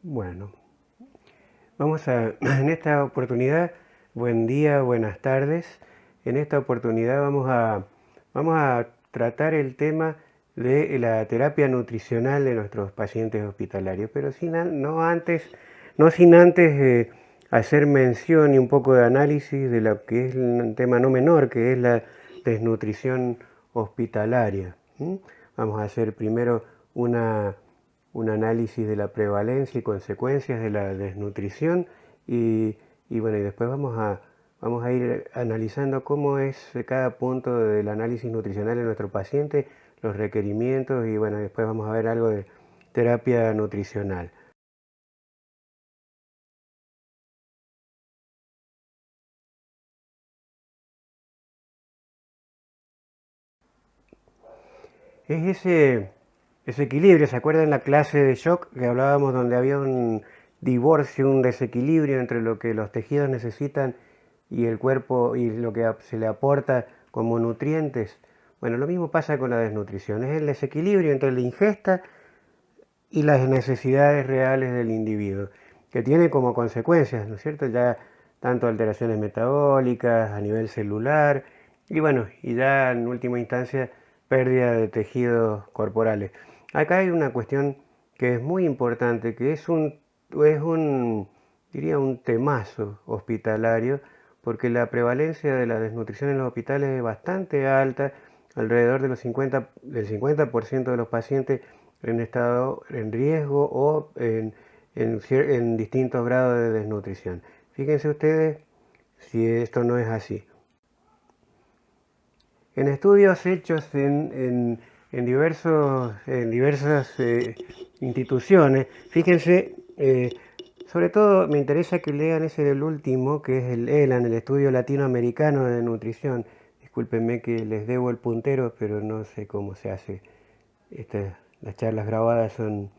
Bueno, en esta oportunidad, buen día, buenas tardes. En esta oportunidad vamos a tratar el tema de la terapia nutricional de nuestros pacientes hospitalarios, pero no sin antes hacer mención y un poco de análisis de lo que es un tema no menor, que es la desnutrición hospitalaria. Vamos a hacer primero un análisis de la prevalencia y consecuencias de la desnutrición y bueno, y después vamos a ir analizando cómo es cada punto del análisis nutricional de nuestro paciente, los requerimientos y bueno, después vamos a ver algo de terapia nutricional. Es ese equilibrio, ¿se acuerdan la clase de shock que hablábamos donde había un divorcio, un desequilibrio entre lo que los tejidos necesitan y el cuerpo y lo que se le aporta como nutrientes? Bueno, lo mismo pasa con la desnutrición, es el desequilibrio entre la ingesta y las necesidades reales del individuo, que tiene como consecuencias, ¿no es cierto? Ya tanto alteraciones metabólicas a nivel celular y bueno, y ya en última instancia pérdida de tejidos corporales. Acá hay una cuestión que es muy importante, que diría un temazo hospitalario, porque la prevalencia de la desnutrición en los hospitales es bastante alta, alrededor de del 50% de los pacientes en estado en riesgo o en distintos grados de desnutrición. Fíjense ustedes si esto no es así. En estudios hechos en diversas instituciones, fíjense, sobre todo me interesa que lean ese del último, que es el ELAN, el Estudio Latinoamericano de Nutrición. Discúlpenme que les debo el puntero, pero no sé cómo se hace. Las charlas grabadas son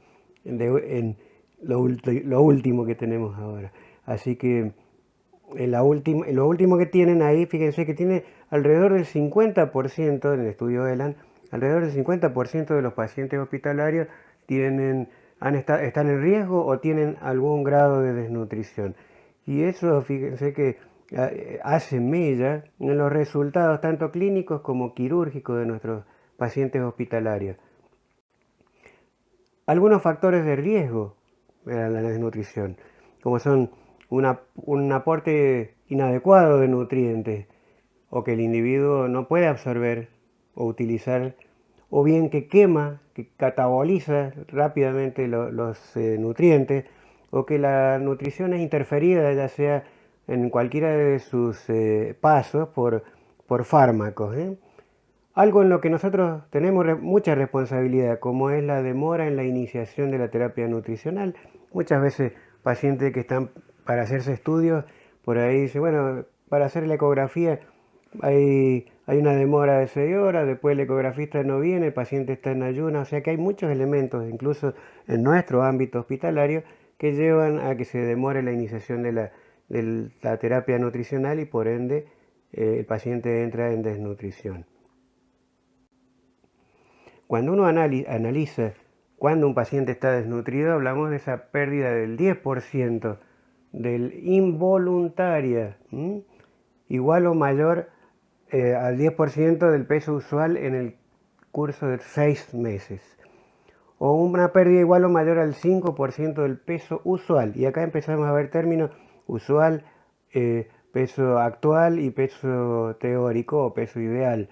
en lo último que tenemos ahora. Así que lo último que tienen ahí, fíjense que tiene alrededor del 50%, en el estudio ELAN, alrededor del 50% de los pacientes hospitalarios están en riesgo o tienen algún grado de desnutrición. Y eso, fíjense que hace mella en los resultados tanto clínicos como quirúrgicos de nuestros pacientes hospitalarios. Algunos factores de riesgo para la desnutrición, como son un aporte inadecuado de nutrientes o que el individuo no puede absorber o utilizar, o bien que cataboliza rápidamente los nutrientes, o que la nutrición es interferida ya sea en cualquiera de sus pasos por fármacos. Algo en lo que nosotros tenemos mucha responsabilidad, como es la demora en la iniciación de la terapia nutricional. Muchas veces pacientes que están para hacerse estudios, por ahí dicen, bueno, para hacer la ecografía hay una demora de 6 horas, después el ecografista no viene, el paciente está en ayunas, o sea que hay muchos elementos, incluso en nuestro ámbito hospitalario, que llevan a que se demore la iniciación de la terapia nutricional y por ende el paciente entra en desnutrición. Cuando uno analiza cuando un paciente está desnutrido, hablamos de esa pérdida del 10% del involuntaria, igual o mayor al 10% del peso usual en el curso de 6 meses. O una pérdida igual o mayor al 5% del peso usual. Y acá empezamos a ver términos usual, peso actual y peso teórico o peso ideal.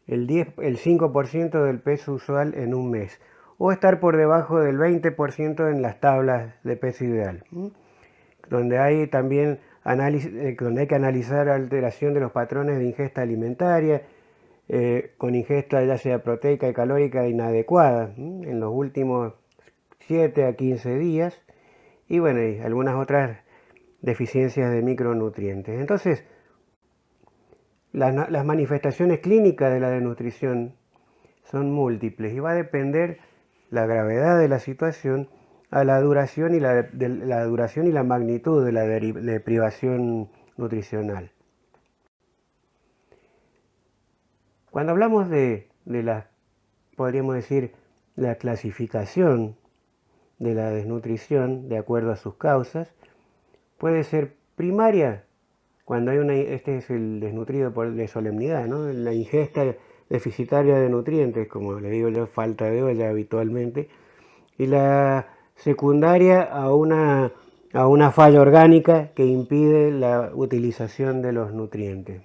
El 5% del peso usual en un mes, o estar por debajo del 20% en las tablas de peso ideal, donde hay también donde hay que analizar alteración de los patrones de ingesta alimentaria, con ingesta ya sea proteica y calórica inadecuada en los últimos 7 a 15 días, y bueno, y algunas otras deficiencias de micronutrientes. Entonces, las manifestaciones clínicas de la desnutrición son múltiples y va a depender la gravedad de la situación a la duración y la duración y la magnitud de la deprivación nutricional. Cuando hablamos podríamos decir, la clasificación de la desnutrición de acuerdo a sus causas. Puede ser primaria, cuando hay este es el desnutrido de solemnidad, ¿no? La ingesta deficitaria de nutrientes, como le digo yo, falta de olla habitualmente. Y la secundaria a una falla orgánica que impide la utilización de los nutrientes.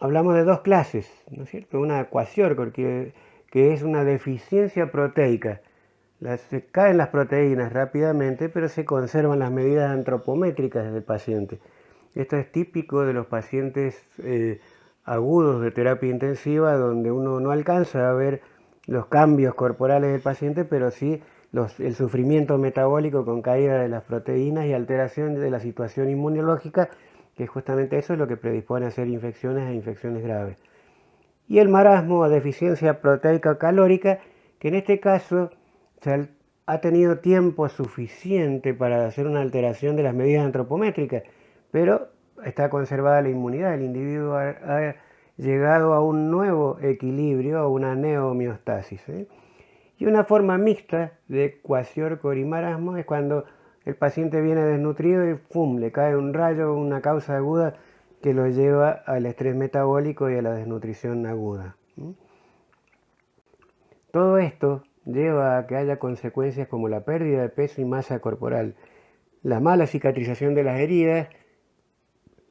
Hablamos de dos clases, ¿no es cierto? Una kwashiorkor, que es una deficiencia proteica. Se caen las proteínas rápidamente, pero se conservan las medidas antropométricas del paciente. Esto es típico de los pacientes agudos de terapia intensiva, donde uno no alcanza a ver los cambios corporales del paciente, pero sí el sufrimiento metabólico con caída de las proteínas y alteración de la situación inmunológica, que justamente eso es lo que predispone a hacer infecciones e infecciones graves. Y el marasmo o deficiencia proteica calórica, que en este caso ha tenido tiempo suficiente para hacer una alteración de las medidas antropométricas, pero está conservada la inmunidad. El individuo ha llegado a un nuevo equilibrio, a una neohomeostasis. Y una forma mixta de kwashiorkor y marasmo es cuando el paciente viene desnutrido y ¡pum!, le cae un rayo, una causa aguda que lo lleva al estrés metabólico y a la desnutrición aguda. Todo esto lleva a que haya consecuencias como la pérdida de peso y masa corporal, la mala cicatrización de las heridas,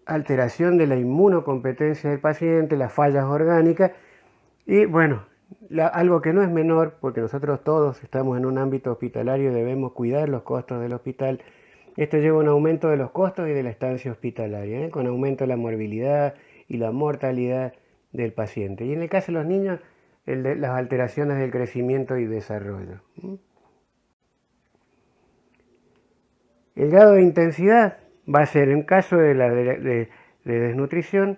alteración de la inmunocompetencia del paciente, las fallas orgánicas y bueno, algo que no es menor, porque nosotros todos estamos en un ámbito hospitalario y debemos cuidar los costos del hospital. Esto lleva a un aumento de los costos y de la estancia hospitalaria, con aumento de la morbilidad y la mortalidad del paciente. Y en el caso de los niños, las alteraciones del crecimiento y desarrollo. El grado de intensidad va a ser, en caso de desnutrición,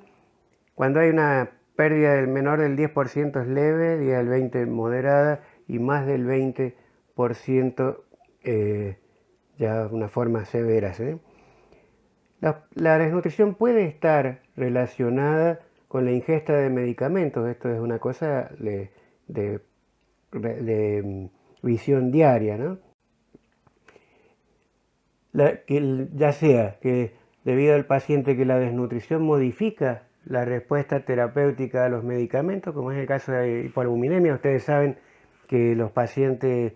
cuando hay una pérdida del menor del 10% es leve, y del 20% moderada, y más del 20% ya una forma severa. La desnutrición puede estar relacionada con la ingesta de medicamentos. Esto es una cosa de visión diaria, ¿no? Ya sea que debido al paciente que la desnutrición modifica la respuesta terapéutica a los medicamentos, como es el caso de hipoalbuminemia. Ustedes saben que los pacientes,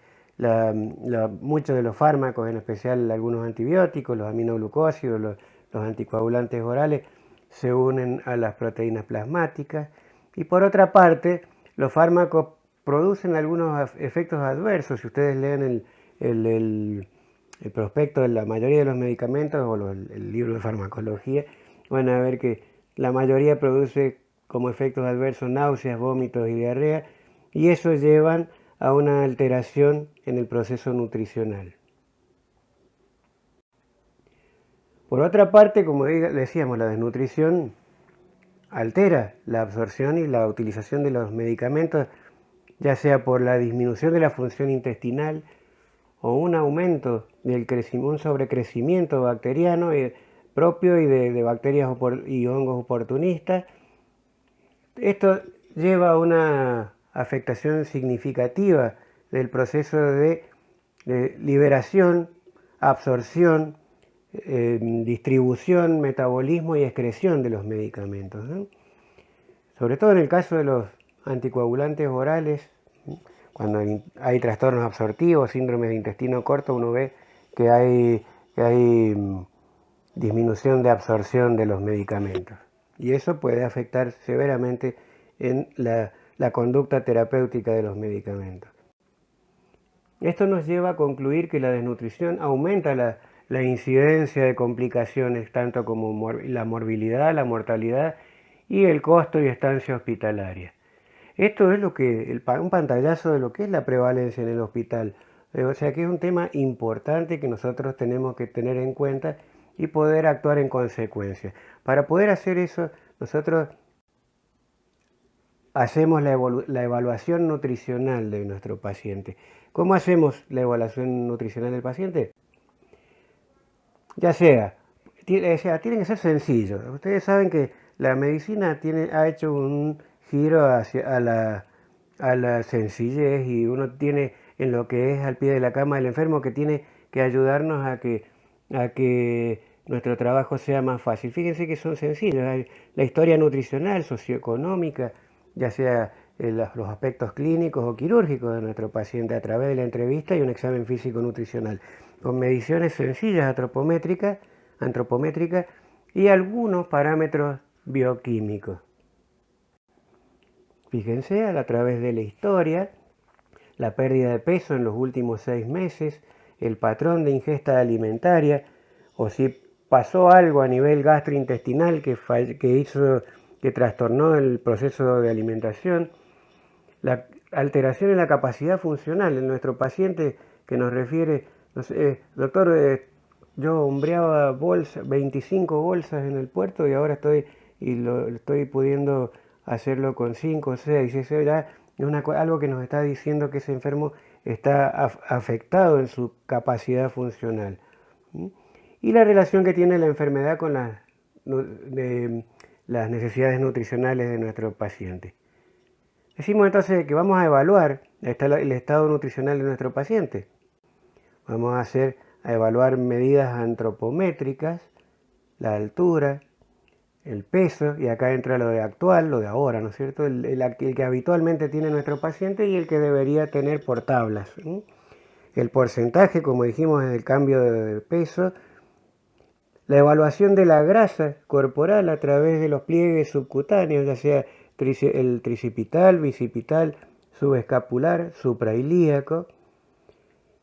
muchos de los fármacos, en especial algunos antibióticos, los aminoglucósidos, los anticoagulantes orales, se unen a las proteínas plasmáticas. Y por otra parte, los fármacos producen algunos efectos adversos. Si ustedes leen el prospecto de la mayoría de los medicamentos o el libro de farmacología, van a ver que la mayoría produce como efectos adversos náuseas, vómitos y diarrea, y eso llevan a una alteración en el proceso nutricional. Por otra parte, como decíamos, la desnutrición altera la absorción y la utilización de los medicamentos, ya sea por la disminución de la función intestinal o un aumento un sobrecrecimiento bacteriano propio y de bacterias y hongos oportunistas. Esto lleva a una afectación significativa del proceso de liberación, absorción, distribución, metabolismo y excreción de los medicamentos, ¿no? Sobre todo en el caso de los anticoagulantes orales, cuando hay trastornos absortivos, síndromes de intestino corto, uno ve que hay disminución de absorción de los medicamentos. Y eso puede afectar severamente en la conducta terapéutica de los medicamentos. Esto nos lleva a concluir que la desnutrición aumenta la incidencia de complicaciones, tanto como la morbilidad, la mortalidad y el costo y estancia hospitalaria. Esto es un pantallazo de lo que es la prevalencia en el hospital. O sea que es un tema importante que nosotros tenemos que tener en cuenta y poder actuar en consecuencia. Para poder hacer eso, nosotros hacemos la evaluación nutricional de nuestro paciente. ¿Cómo hacemos la evaluación nutricional del paciente? Tiene que ser sencillo. Ustedes saben que la medicina ha hecho un giro hacia a la sencillez, y uno tiene en lo que es al pie de la cama del enfermo que tiene que ayudarnos a que nuestro trabajo sea más fácil. Fíjense que son sencillos. Hay la historia nutricional, socioeconómica, ya sea los aspectos clínicos o quirúrgicos de nuestro paciente a través de la entrevista y un examen físico-nutricional, con mediciones sencillas antropométricas y algunos parámetros bioquímicos. Fíjense a través de la historia, la pérdida de peso en los últimos 6 meses, el patrón de ingesta alimentaria, o si pasó algo a nivel gastrointestinal que trastornó el proceso de alimentación, la alteración en la capacidad funcional en nuestro paciente que nos refiere, no sé, doctor, yo hombreaba 25 bolsas en el puerto y ahora estoy pudiendo hacerlo con 5 o 6. Eso ya es algo que nos está diciendo que ese enfermo está afectado en su capacidad funcional. ¿Mm? Y la relación que tiene la enfermedad con las necesidades nutricionales de nuestro paciente. Decimos entonces que vamos a evaluar el estado nutricional de nuestro paciente. Vamos a evaluar medidas antropométricas, la altura, el peso, y acá entra lo de actual, lo de ahora, ¿no es cierto? El que habitualmente tiene nuestro paciente y el que debería tener por tablas. El porcentaje, como dijimos, es el cambio de peso. La evaluación de la grasa corporal a través de los pliegues subcutáneos, ya sea el tricipital, bicipital, subescapular, suprailíaco.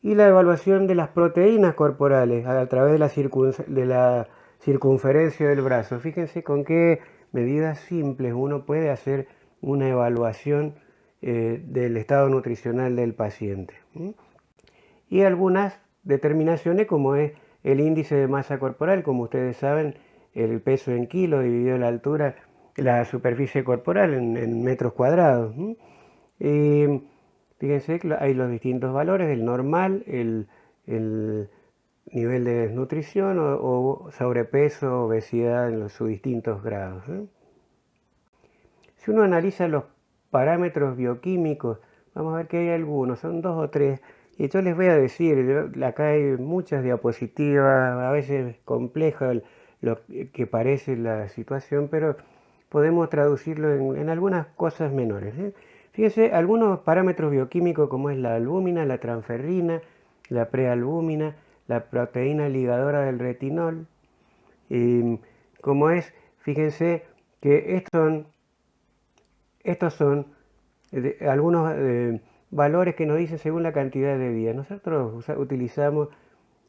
Y la evaluación de las proteínas corporales a través de la circunferencia del brazo. Fíjense con qué medidas simples uno puede hacer una evaluación del estado nutricional del paciente. Y algunas determinaciones como es el índice de masa corporal, como ustedes saben, el peso en kilos dividido la altura, la superficie corporal en metros cuadrados. Fíjense que hay los distintos valores, el normal, el nivel de desnutrición o sobrepeso, obesidad en sus distintos grados. Si uno analiza los parámetros bioquímicos, vamos a ver que hay algunos, son 2 o 3, y yo les voy a decir, acá hay muchas diapositivas, a veces compleja lo que parece la situación, pero podemos traducirlo en algunas cosas menores. Fíjense, algunos parámetros bioquímicos como es la albúmina, la transferrina, la prealbúmina, la proteína ligadora del retinol, como es, fíjense que estos son algunos valores que nos dicen según la cantidad de días. Nosotros utilizamos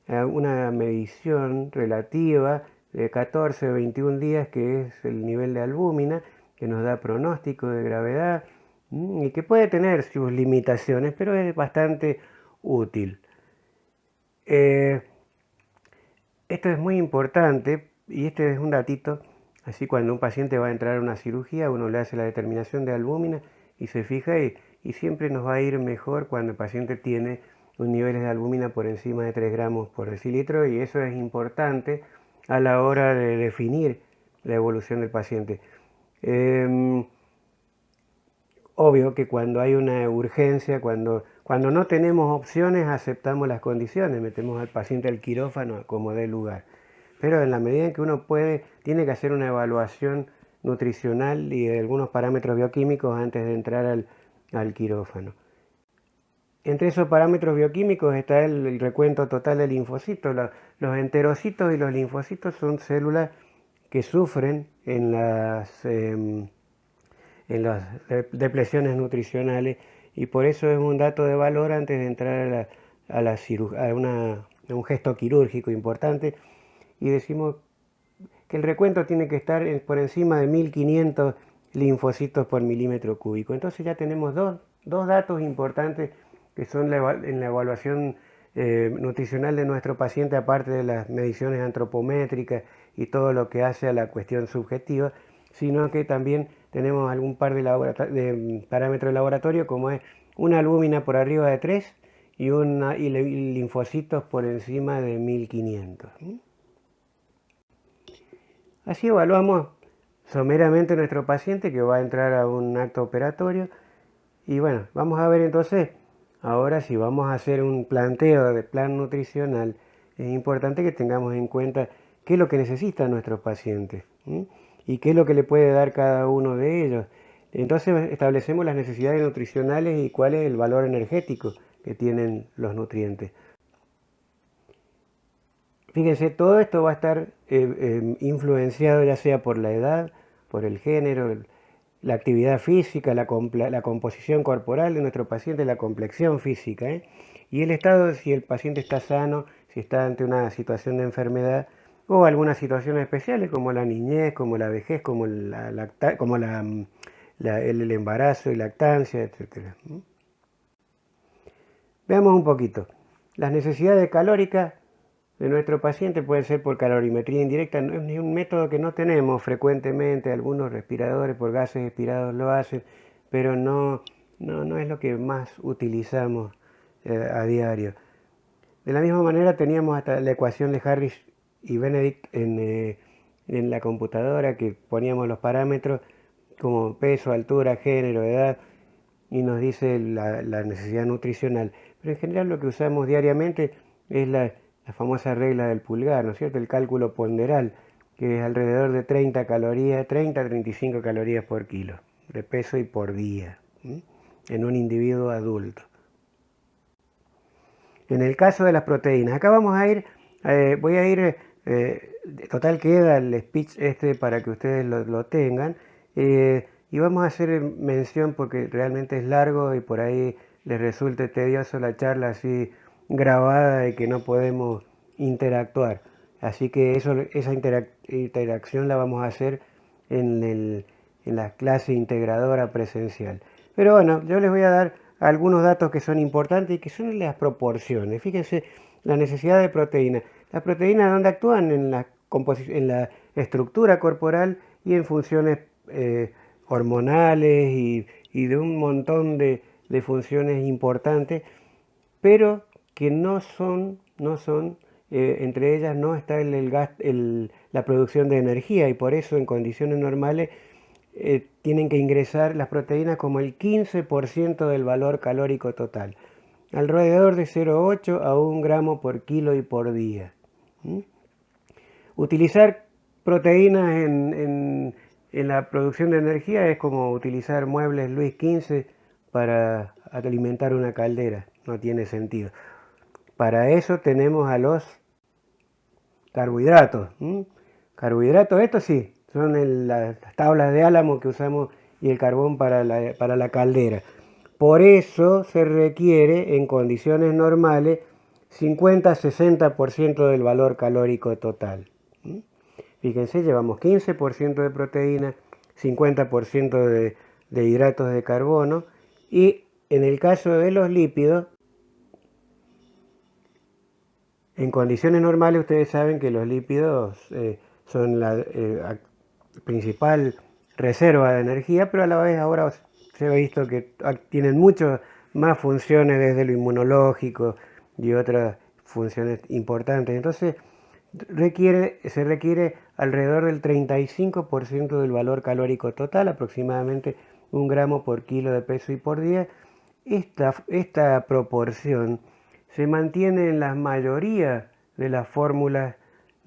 una medición relativa de 14 o 21 días, que es el nivel de albúmina, que nos da pronóstico de gravedad y que puede tener sus limitaciones, pero es bastante útil. Esto es muy importante y este es un datito, así cuando un paciente va a entrar a una cirugía, uno le hace la determinación de albúmina y se fija y siempre nos va a ir mejor cuando el paciente tiene un nivel de albúmina por encima de 3 gramos por decilitro, y eso es importante a la hora de definir la evolución del paciente. Obvio que cuando hay una urgencia, cuando no tenemos opciones, aceptamos las condiciones, metemos al paciente al quirófano como dé lugar. Pero en la medida en que uno puede, tiene que hacer una evaluación nutricional y de algunos parámetros bioquímicos antes de entrar al quirófano. Entre esos parámetros bioquímicos está el recuento total de linfocitos. Los enterocitos y los linfocitos son células que sufren en las depleciones nutricionales, y por eso es un dato de valor antes de entrar a un gesto quirúrgico importante. Y decimos que el recuento tiene que estar por encima de 1500 linfocitos por milímetro cúbico. Entonces ya tenemos dos datos importantes que son en la evaluación nutricional de nuestro paciente, aparte de las mediciones antropométricas y todo lo que hace a la cuestión subjetiva, sino que también tenemos algún par de parámetros de laboratorio, como es una albúmina por arriba de 3 y linfocitos por encima de 1500. Así evaluamos someramente a nuestro paciente que va a entrar a un acto operatorio Y bueno, vamos a ver entonces, ahora si vamos a hacer un planteo de plan nutricional, es importante que tengamos en cuenta qué es lo que necesitan nuestros pacientes, ¿m? Y qué es lo que le puede dar cada uno de ellos. Entonces establecemos las necesidades nutricionales y cuál es el valor energético que tienen los nutrientes. Fíjense, todo esto va a estar influenciado ya sea por la edad, por el género, la actividad física, la composición corporal de nuestro paciente, la complexión física, ¿eh? Y el estado, si el paciente está sano, si está ante una situación de enfermedad o algunas situaciones especiales como la niñez, como la vejez, como el embarazo y lactancia, etcétera. Veamos un poquito. Las necesidades calóricas de nuestro paciente pueden ser por calorimetría indirecta, no es un método que no tenemos frecuentemente, algunos respiradores por gases expirados lo hacen, pero no es lo que más utilizamos a diario. De la misma manera teníamos hasta la ecuación de Harris y Benedict en la computadora, que poníamos los parámetros como peso, altura, género, edad, y nos dice la necesidad nutricional. Pero en general lo que usamos diariamente es la famosa regla del pulgar, ¿no es cierto? El cálculo ponderal, que es alrededor de 30 calorías, 30 a 35 calorías por kilo de peso y por día, ¿sí? En un individuo adulto. En el caso de las proteínas, acá vamos a ir, voy a ir, total queda el speech este para que ustedes lo tengan, y vamos a hacer mención porque realmente es largo y por ahí les resulte tedioso la charla así grabada y que no podemos interactuar. Así que esa interacción la vamos a hacer en la clase integradora presencial. Pero bueno, yo les voy a dar algunos datos que son importantes y que son las proporciones. Fíjense, la necesidad de proteína. Las proteínas, ¿dónde actúan? En la estructura corporal y en funciones hormonales y de un montón de funciones importantes, pero que no son entre ellas no está la producción de energía, y por eso en condiciones normales tienen que ingresar las proteínas como el 15% del valor calórico total, alrededor de 0,8 a 1 gramo por kilo y por día. ¿Mm? Utilizar proteínas en la producción de energía es como utilizar muebles Luis XV para alimentar una caldera, no tiene sentido. Para eso tenemos a los carbohidratos. Carbohidratos, estos sí, son las tablas de álamo que usamos y el carbón para la caldera. Por eso se requiere en condiciones normales 50-60% del valor calórico total. Fíjense, llevamos 15% de proteína, 50% de hidratos de carbono, y en el caso de los lípidos, en condiciones normales ustedes saben que los lípidos son la principal reserva de energía, pero a la vez ahora se ha visto que tienen muchas más funciones desde lo inmunológico y otras funciones importantes. Entonces se requiere alrededor del 35% del valor calórico total, aproximadamente 1 gramo por kilo de peso y por día. Esta proporción se mantiene en la mayoría de las fórmulas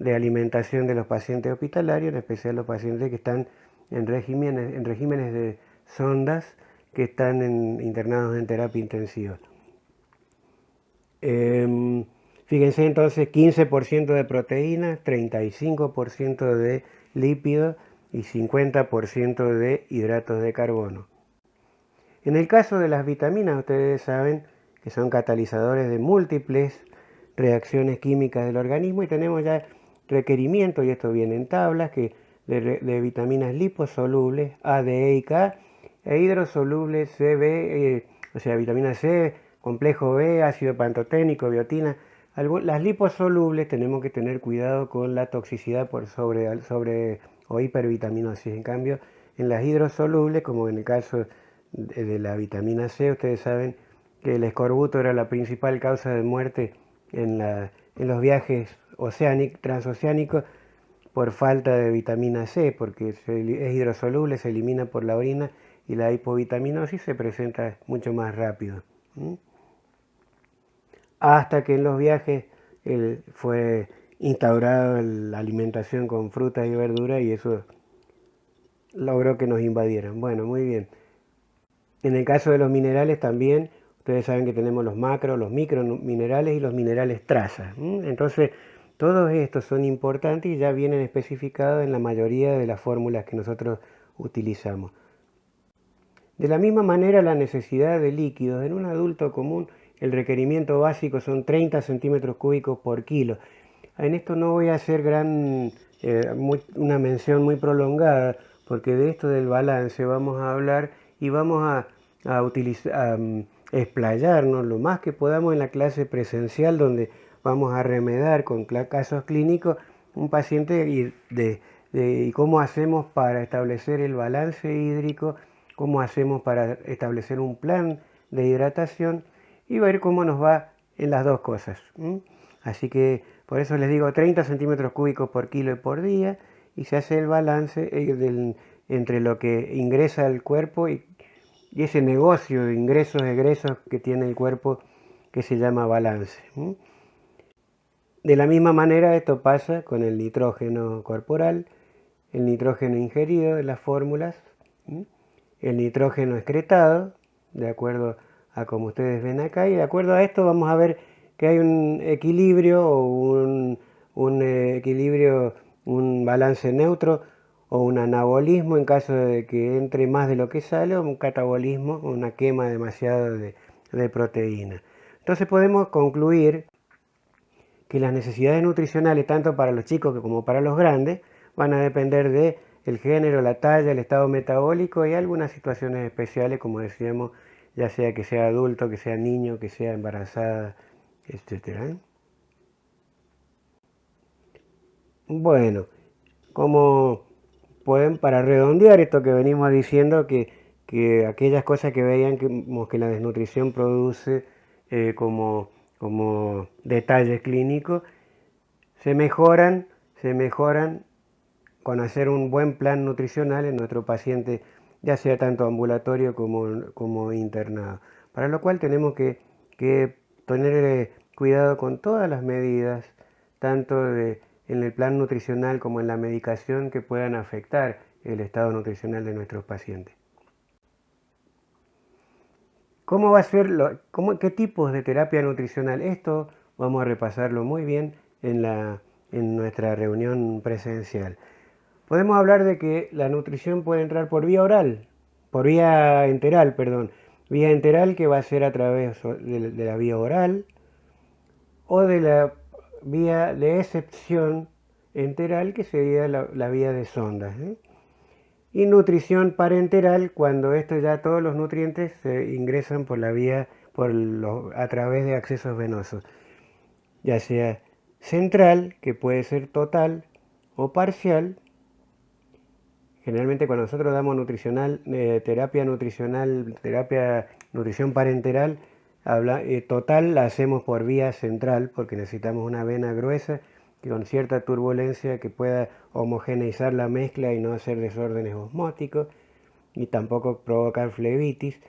de alimentación de los pacientes hospitalarios, en especial los pacientes que están en regímenes de sondas, que están internados en terapia intensiva. Fíjense entonces, 15% de proteínas, 35% de lípidos y 50% de hidratos de carbono. En el caso de las vitaminas, ustedes saben que son catalizadores de múltiples reacciones químicas del organismo, y tenemos ya requerimientos, y esto viene en tablas, de vitaminas liposolubles A, D, E y K, e hidrosolubles C, B, o sea, vitamina C, complejo B, ácido pantoténico, biotina. Las liposolubles tenemos que tener cuidado con la toxicidad por sobre o hipervitaminosis. En cambio, en las hidrosolubles, como en el caso de la vitamina C, ustedes saben que el escorbuto era la principal causa de muerte en los viajes transoceánicos por falta de vitamina C, porque es hidrosoluble, se elimina por la orina y la hipovitaminosis se presenta mucho más rápido. Hasta que en los viajes fue instaurada la alimentación con fruta y verdura y eso logró que nos invadieran. Bueno, muy bien. En el caso de los minerales también, ustedes saben que tenemos los macro, los microminerales y los minerales traza. Entonces, todos estos son importantes y ya vienen especificados en la mayoría de las fórmulas que nosotros utilizamos. De la misma manera, la necesidad de líquidos. En un adulto común, el requerimiento básico son 30 centímetros cúbicos por kilo. En esto no voy a hacer una mención muy prolongada, porque de esto del balance vamos a hablar y vamos a explayarnos lo más que podamos en la clase presencial, donde vamos a remedar con casos clínicos un paciente y cómo hacemos para establecer el balance hídrico, cómo hacemos para establecer un plan de hidratación y ver cómo nos va en las dos cosas. Así que por eso les digo 30 centímetros cúbicos por kilo y por día, y se hace el balance entre lo que ingresa al cuerpo y ese negocio de ingresos y egresos que tiene el cuerpo, que se llama balance. De la misma manera esto pasa con el nitrógeno corporal, el nitrógeno ingerido de las fórmulas, el nitrógeno excretado, de acuerdo a como ustedes ven acá, y de acuerdo a esto vamos a ver que hay un equilibrio o un balance neutro o un anabolismo en caso de que entre más de lo que sale, o un catabolismo, una quema demasiado de proteína. Entonces podemos concluir que las necesidades nutricionales, tanto para los chicos como para los grandes, van a depender de el género, la talla, el estado metabólico y algunas situaciones especiales, como decíamos, ya sea que sea adulto, que sea niño, que sea embarazada, etc. Bueno, como pueden, para redondear esto que venimos diciendo, que aquellas cosas que veían que la desnutrición produce como detalles clínicos, se mejoran con hacer un buen plan nutricional en nuestro paciente, ya sea tanto ambulatorio como internado. Para lo cual tenemos que tener cuidado con todas las medidas, tanto en el plan nutricional como en la medicación que puedan afectar el estado nutricional de nuestros pacientes. ¿Cómo va a ser qué tipos de terapia nutricional? Esto vamos a repasarlo muy bien en nuestra reunión presencial. Podemos hablar de que la nutrición puede entrar por vía enteral, perdón. Vía enteral, que va a ser a través de la vía oral, o de la vía de excepción enteral, que sería la vía de sondas. Y nutrición parenteral, cuando todos los nutrientes se ingresan por la vía, a través de accesos venosos, ya sea central, que puede ser total o parcial. Generalmente cuando nosotros damos terapia nutrición parenteral, total la hacemos por vía central, porque necesitamos una vena gruesa con cierta turbulencia que pueda homogeneizar la mezcla y no hacer desórdenes osmóticos, y tampoco provocar flebitis,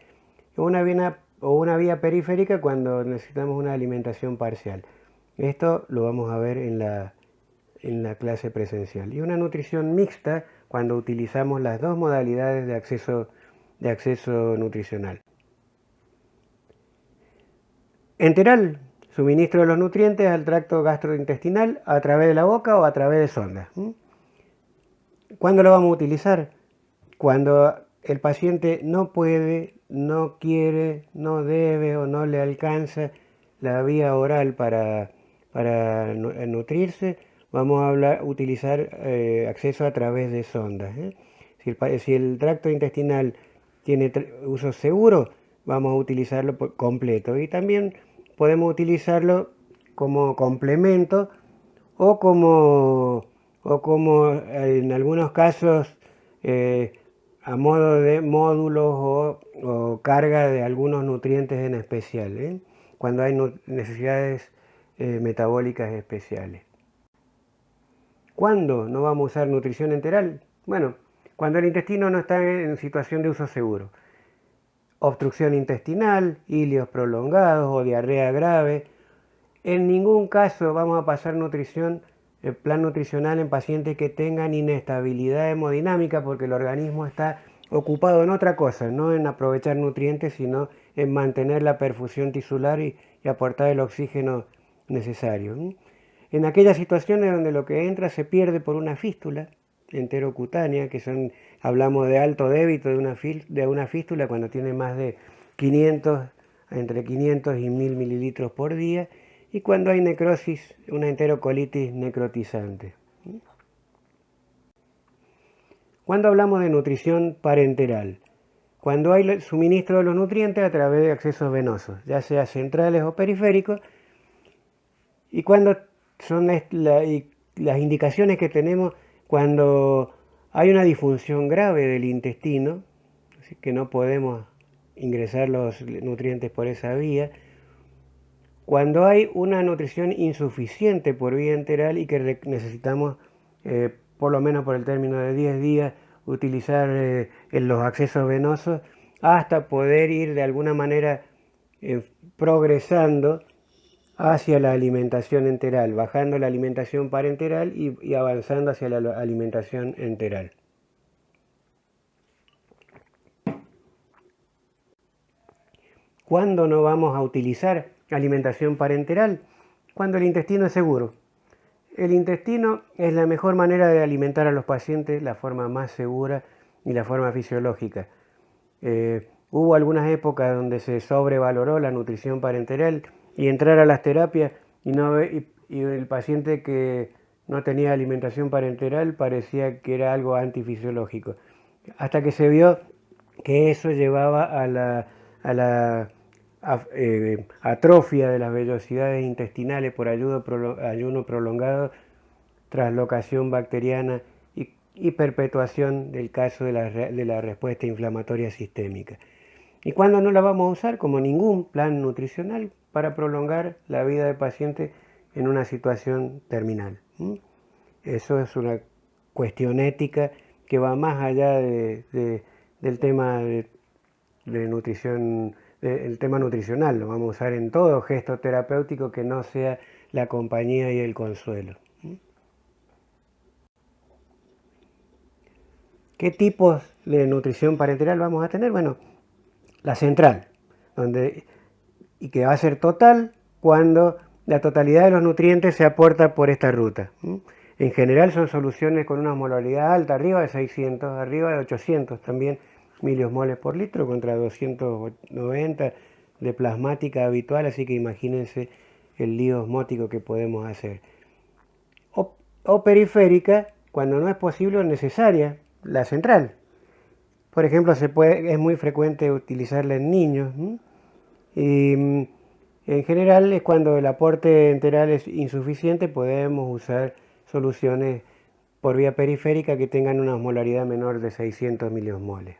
o una vía periférica cuando necesitamos una alimentación parcial. Esto lo vamos a ver en la clase presencial. Y una nutrición mixta cuando utilizamos las dos modalidades de acceso nutricional. Enteral, suministro de los nutrientes al tracto gastrointestinal a través de la boca o a través de sondas. ¿Cuándo lo vamos a utilizar? Cuando el paciente no puede, no quiere, no debe o no le alcanza la vía oral para nutrirse, vamos a utilizar acceso a través de sondas. Si el tracto intestinal tiene uso seguro, vamos a utilizarlo completo. Y también podemos utilizarlo como complemento o como en algunos casos a modo de módulos o carga de algunos nutrientes en especial, cuando hay necesidades metabólicas especiales. ¿Cuándo no vamos a usar nutrición enteral? Bueno, cuando el intestino no está en situación de uso seguro. Obstrucción intestinal, ilios prolongados o diarrea grave. En ningún caso vamos a pasar el plan nutricional en pacientes que tengan inestabilidad hemodinámica, porque el organismo está ocupado en otra cosa, no en aprovechar nutrientes, sino en mantener la perfusión tisular y aportar el oxígeno necesario. En aquellas situaciones donde lo que entra se pierde por una fístula enterocutánea, hablamos de alto débito de una fístula cuando tiene más de 500, entre 500 y 1000 mililitros por día, y cuando hay necrosis, una enterocolitis necrotizante. Cuando hablamos de nutrición parenteral, cuando hay suministro de los nutrientes a través de accesos venosos, ya sea centrales o periféricos, y cuando son las indicaciones que tenemos cuando hay una disfunción grave del intestino, así que no podemos ingresar los nutrientes por esa vía, cuando hay una nutrición insuficiente por vía enteral y que necesitamos, por lo menos por el término de 10 días, utilizar los accesos venosos hasta poder ir de alguna manera progresando hacia la alimentación enteral, bajando la alimentación parenteral y avanzando hacia la alimentación enteral. ¿Cuándo no vamos a utilizar alimentación parenteral? Cuando el intestino es seguro. El intestino es la mejor manera de alimentar a los pacientes, la forma más segura y la forma fisiológica. Hubo algunas épocas donde se sobrevaloró la nutrición parenteral y entrar a las terapias y el paciente que no tenía alimentación parenteral parecía que era algo antifisiológico. Hasta que se vio que eso llevaba a la atrofia de las vellosidades intestinales por ayuno prolongado, traslocación bacteriana y perpetuación del caso de la respuesta inflamatoria sistémica. ¿Y cuándo no la vamos a usar? Como ningún plan nutricional para prolongar la vida del paciente en una situación terminal. Eso es una cuestión ética que va más allá del tema de nutrición, el tema nutricional. Lo vamos a usar en todo gesto terapéutico que no sea la compañía y el consuelo. ¿Qué tipos de nutrición parenteral vamos a tener? Bueno, la central, y que va a ser total cuando la totalidad de los nutrientes se aporta por esta ruta. En general son soluciones con una molaridad alta, arriba de 600, arriba de 800 también miliosmoles por litro contra 290 de plasmática habitual, así que imagínense el lío osmótico que podemos hacer. O periférica, cuando no es posible o necesaria, la central. Por ejemplo, es muy frecuente utilizarla en niños. Y en general es cuando el aporte enteral es insuficiente, podemos usar soluciones por vía periférica que tengan una osmolaridad menor de 600 miliosmoles.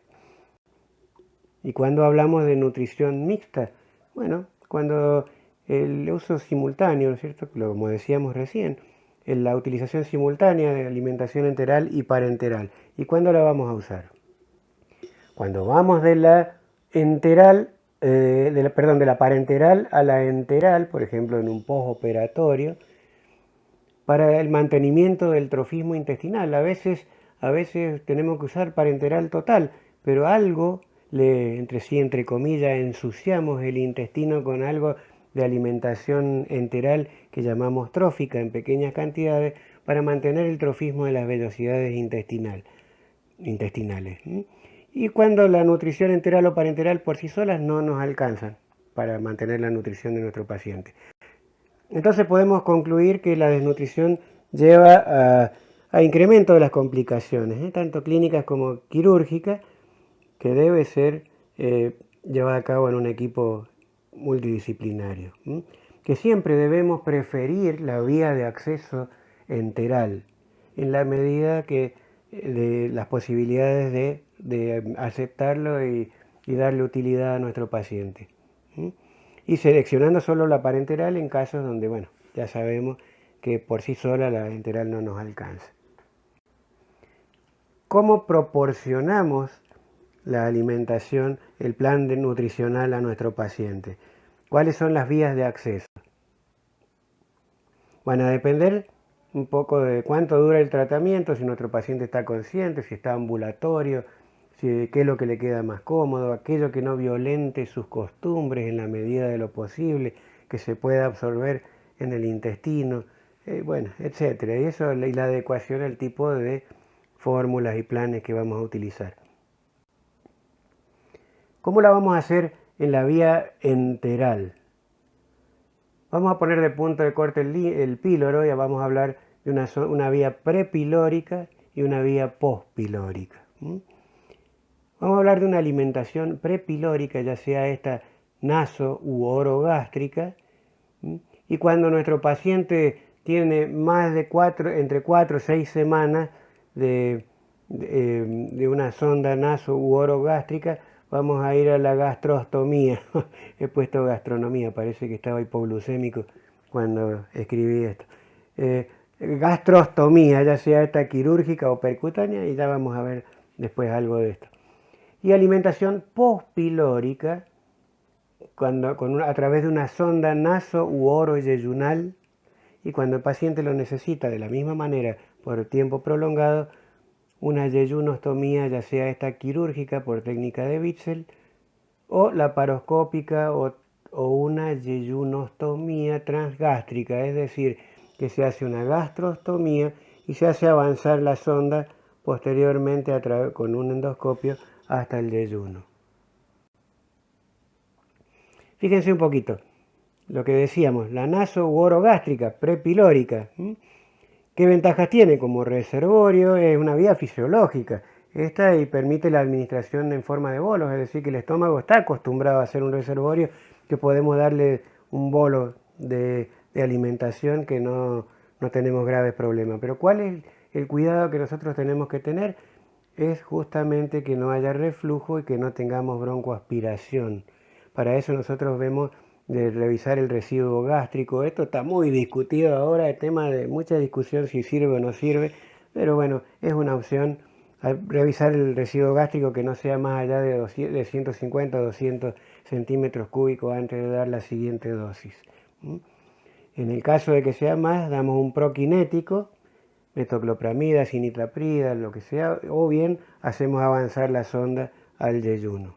Y cuando hablamos de nutrición mixta, bueno, cuando el uso simultáneo, ¿no es cierto? Como decíamos recién, la utilización simultánea de alimentación enteral y parenteral. ¿Y cuándo la vamos a usar? Cuando vamos de la parenteral a la enteral, por ejemplo en un postoperatorio, para el mantenimiento del trofismo intestinal. A veces tenemos que usar parenteral total, pero entre comillas, ensuciamos el intestino con algo de alimentación enteral que llamamos trófica en pequeñas cantidades para mantener el trofismo de las vellosidades intestinales. Y cuando la nutrición enteral o parenteral por sí solas no nos alcanzan para mantener la nutrición de nuestro paciente. Entonces podemos concluir que la desnutrición lleva a incremento de las complicaciones, tanto clínicas como quirúrgicas, que debe ser llevada a cabo en un equipo multidisciplinario. Que siempre debemos preferir la vía de acceso enteral, en la medida que de las posibilidades de aceptarlo y darle utilidad a nuestro paciente. Y seleccionando solo la parenteral en casos donde, bueno, ya sabemos que por sí sola la enteral no nos alcanza. cómo proporcionamos la alimentación, el plan nutricional a nuestro paciente. ¿Cuáles son las vías de acceso? Van a depender un poco de cuánto dura el tratamiento, si nuestro paciente está consciente, si está ambulatorio, qué es lo que le queda más cómodo, aquello que no violente sus costumbres en la medida de lo posible, que se pueda absorber en el intestino, bueno, etcétera. Y eso, y la adecuación al tipo de fórmulas y planes que vamos a utilizar. ¿Cómo la vamos a hacer en la vía enteral? Vamos a poner de punto de corte el píloro y vamos a hablar de una vía prepilórica y una vía postpilórica. Vamos a hablar de una alimentación prepilórica, ya sea esta naso u orogástrica, y cuando nuestro paciente tiene más de entre 4 y 6 semanas de una sonda naso u orogástrica, vamos a ir a la gastrostomía. He puesto gastronomía, parece que estaba hipoglucémico cuando escribí esto. Gastrostomía, ya sea esta quirúrgica o percutánea, y ya vamos a ver después algo de esto. Y alimentación postpilórica, a través de una sonda naso u oroyeyunal, y cuando el paciente lo necesita de la misma manera por tiempo prolongado, una yeyunostomía, ya sea esta quirúrgica por técnica de Witzel, o laparoscópica o una yeyunostomía transgástrica, es decir, que se hace una gastrostomía y se hace avanzar la sonda posteriormente con un endoscopio hasta el yeyuno. Fíjense un poquito, lo que decíamos, la naso u orogástrica, prepilórica. ¿Qué ventajas tiene? Como reservorio es una vía fisiológica. Esta y permite la administración en forma de bolos, es decir, que el estómago está acostumbrado a hacer un reservorio, que podemos darle un bolo de alimentación que no tenemos graves problemas. Pero ¿cuál es el cuidado que nosotros tenemos que tener? Es justamente que no haya reflujo y que no tengamos broncoaspiración. Para eso nosotros vemos de revisar el residuo gástrico. Esto está muy discutido ahora, el tema de mucha discusión si sirve o no sirve, pero bueno, es una opción revisar el residuo gástrico que no sea más allá de 150 o 200 centímetros cúbicos antes de dar la siguiente dosis. En el caso de que sea más, damos un prokinético, metoclopramida, cinitraprida, lo que sea, o bien hacemos avanzar la sonda al yeyuno.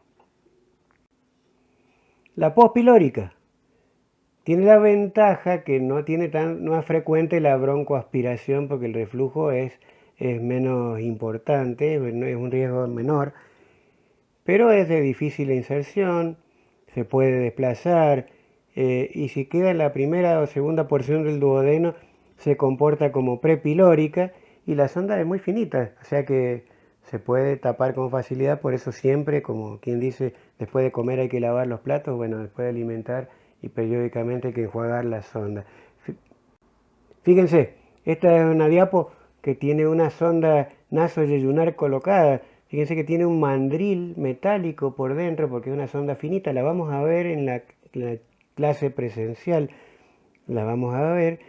La postpilórica tiene la ventaja que no es frecuente la broncoaspiración porque el reflujo es menos importante, es un riesgo menor, pero es de difícil inserción, se puede desplazar y si queda en la primera o segunda porción del duodeno se comporta como prepilórica y la sonda es muy finita, o sea que se puede tapar con facilidad, por eso siempre, como quien dice, después de comer hay que lavar los platos, bueno, después de alimentar y periódicamente hay que enjuagar la sonda. Fíjense, esta es una diapo que tiene una sonda nasoyeyunar colocada. Fíjense que tiene un mandril metálico por dentro porque es una sonda finita. La vamos a ver en la clase presencial. La vamos a ver.